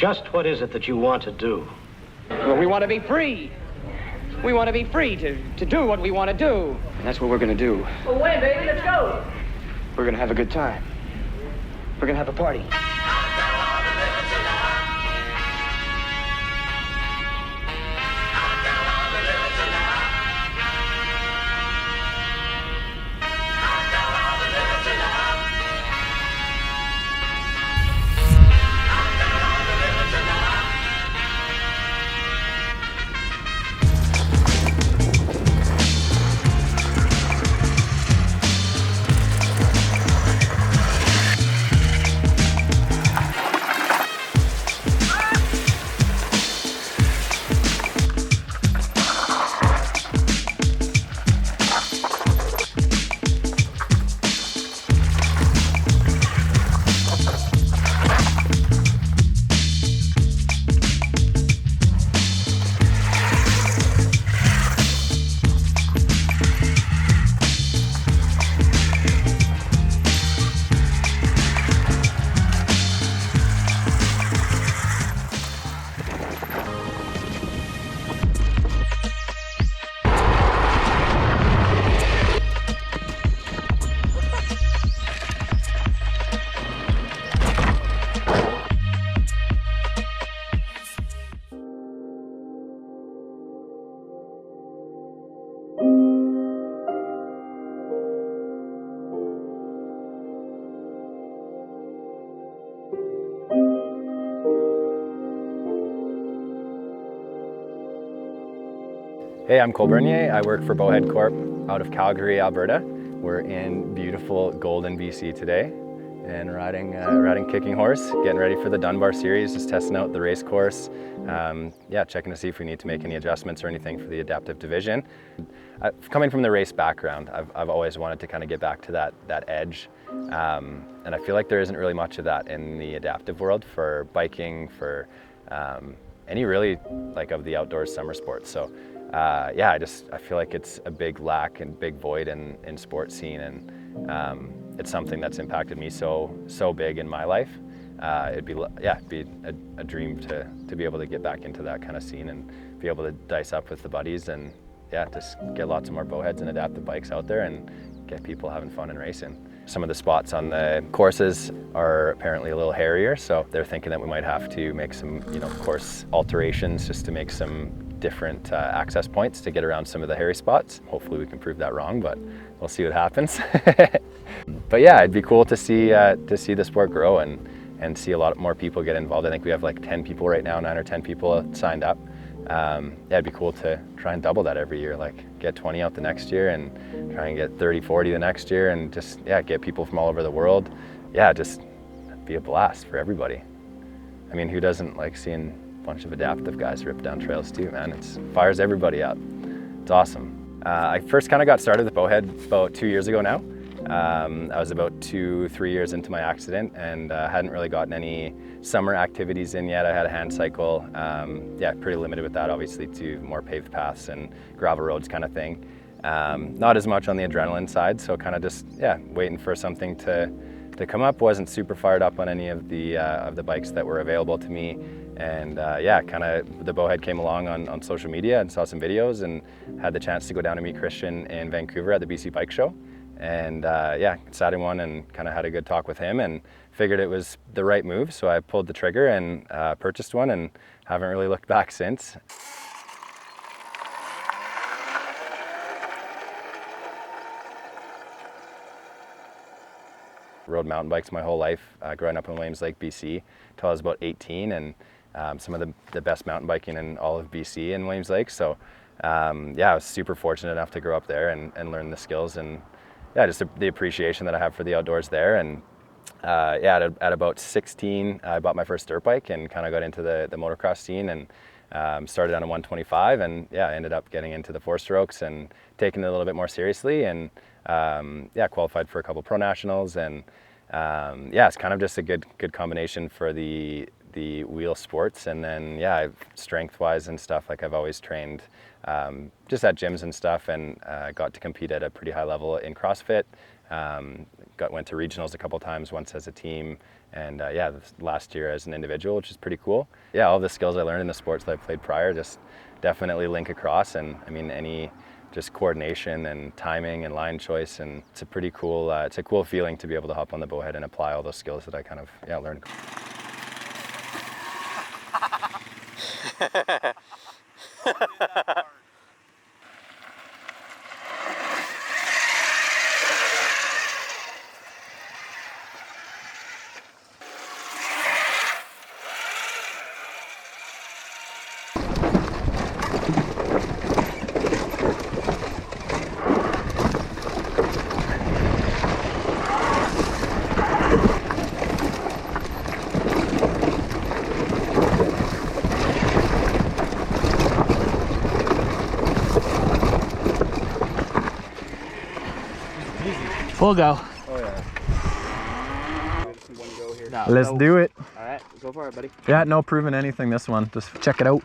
Just what is it that you want to do? Well, we want to be free. We want to be free to do what we want to do. And that's what we're going to do. Well, wait, baby, let's go. We're going to have a good time. We're going to have a party. Hey, I'm Cole Bernier. I work for Bowhead Corp out of Calgary, Alberta. We're in beautiful Golden, BC today and riding Kicking Horse, getting ready for the Dunbar Series, just testing out the race course. Checking to see if we need to make any adjustments or anything for the adaptive division. Coming from the race background, I've always wanted to kind of get back to that edge. And I feel like there isn't really much of that in the adaptive world for biking, for any really like of the outdoors summer sports. So I feel like it's a big lack and big void in sports scene, and it's something that's impacted me so big in my life. It'd be a dream to be able to get back into that kind of scene and be able to dice up with the buddies and just get lots of more bowheads and adaptive bikes out there and get people having fun and racing. Some of the spots on the courses are apparently a little hairier, so they're thinking that we might have to make some, course alterations just to make some different access points to get around some of the hairy spots. Hopefully we can prove that wrong, but we'll see what happens. But yeah, it'd be cool to see the sport grow and see a lot more people get involved. I think we have like 10 people right now, 9 or 10 people signed up. It'd be cool to try and double that every year, like get 20 out the next year and try and get 30, 40 the next year, and just get people from all over the world. Just be a blast for everybody. I mean, who doesn't like seeing a bunch of adaptive guys rip down trails too, man? It fires everybody up. It's awesome. I first kind of got started with Bowhead about 2 years ago now. I was about 2-3 years into my accident and hadn't really gotten any summer activities in yet. I had a hand cycle, pretty limited with that, obviously, to more paved paths and gravel roads kind of thing. Not as much on the adrenaline side, so kind of just waiting for something to come up. Wasn't super fired up on any of the bikes that were available to me, and kind of the Bowhead came along on social media and saw some videos and had the chance to go down and meet Christian in Vancouver at the BC Bike Show. And sat in one and kind of had a good talk with him and figured it was the right move. So I pulled the trigger and purchased one and haven't really looked back since. Rode mountain bikes my whole life, growing up in Williams Lake, BC, until I was about 18, and some of the best mountain biking in all of BC in Williams Lake. So I was super fortunate enough to grow up there and learn the skills and just the appreciation that I have for the outdoors there. And at about 16, I bought my first dirt bike and kind of got into the motocross scene and started on a 125 and ended up getting into the 4-strokes and taking it a little bit more seriously and qualified for a couple pro nationals and it's kind of just a good combination for the wheel sports. And then strength wise and stuff, like I've always trained just at gyms and stuff, and got to compete at a pretty high level in CrossFit. went to regionals a couple times, once as a team, and yeah, last year as an individual, which is pretty cool. Yeah, all the skills I learned in the sports that I played prior just definitely link across, and I mean, any just coordination and timing and line choice, and it's a pretty cool, it's a cool feeling to be able to hop on the bowhead and apply all those skills that I kind of, yeah, learned. We'll go. Oh yeah. No, Let's do it. All right, go for it, buddy. Yeah, no proving anything this one. Just check it out.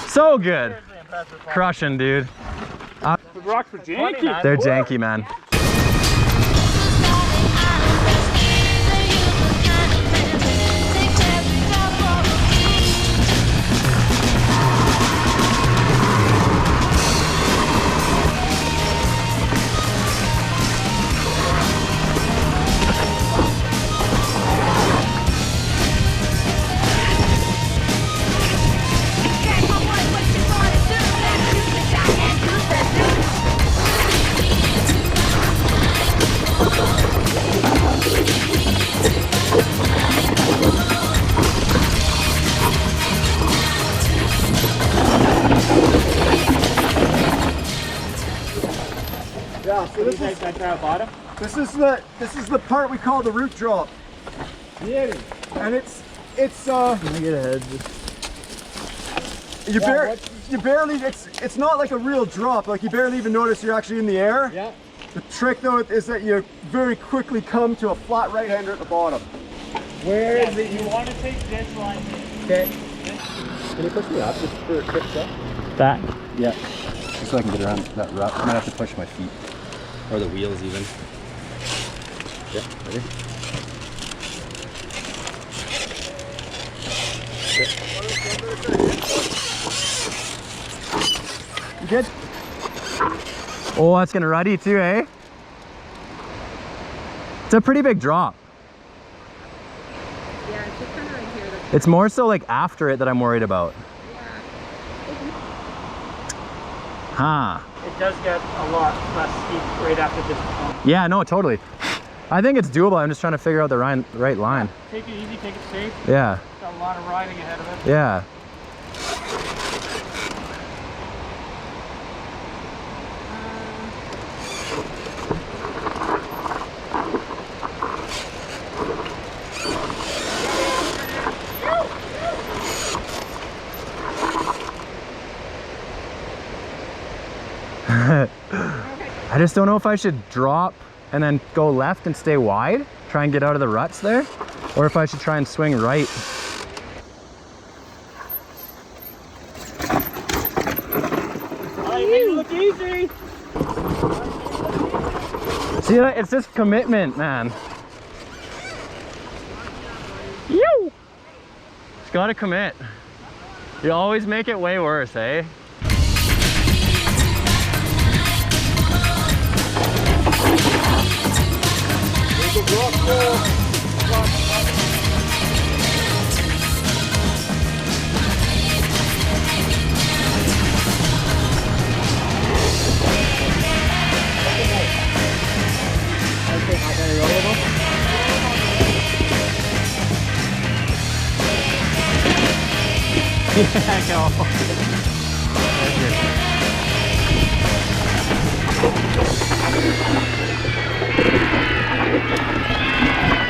So good. Crushing, dude. The rocks are janky. They're janky, man. Yeah, so this is the part we call the root drop. Yeah. And it's Can I get ahead? you barely it's not like a real drop, like you barely even notice you're actually in the air. Yeah. The trick though is that you very quickly come to a flat right hander at the bottom. Where is it? You want to take this line. Okay. Can you push me up just for a quick sec? That. Yeah. Just so I can get around that rough. I might have to push my feet. Or the wheels even. Yeah, ready? You good? Oh, that's gonna ruddy too, eh? It's a pretty big drop. It's more so like after it that I'm worried about. Huh. It does get a lot less steep right after this point. Yeah, no, totally. I think it's doable. I'm just trying to figure out the right line. Take it easy, take it safe. Yeah. Got a lot of riding ahead of it. Yeah. I just don't know if I should drop and then go left and stay wide, try and get out of the ruts there, or if I should try and swing right. Make it look easy. See, it's just commitment, man. You just gotta commit. You always make it way worse, eh? Yeah, go.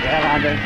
Yeah, landing.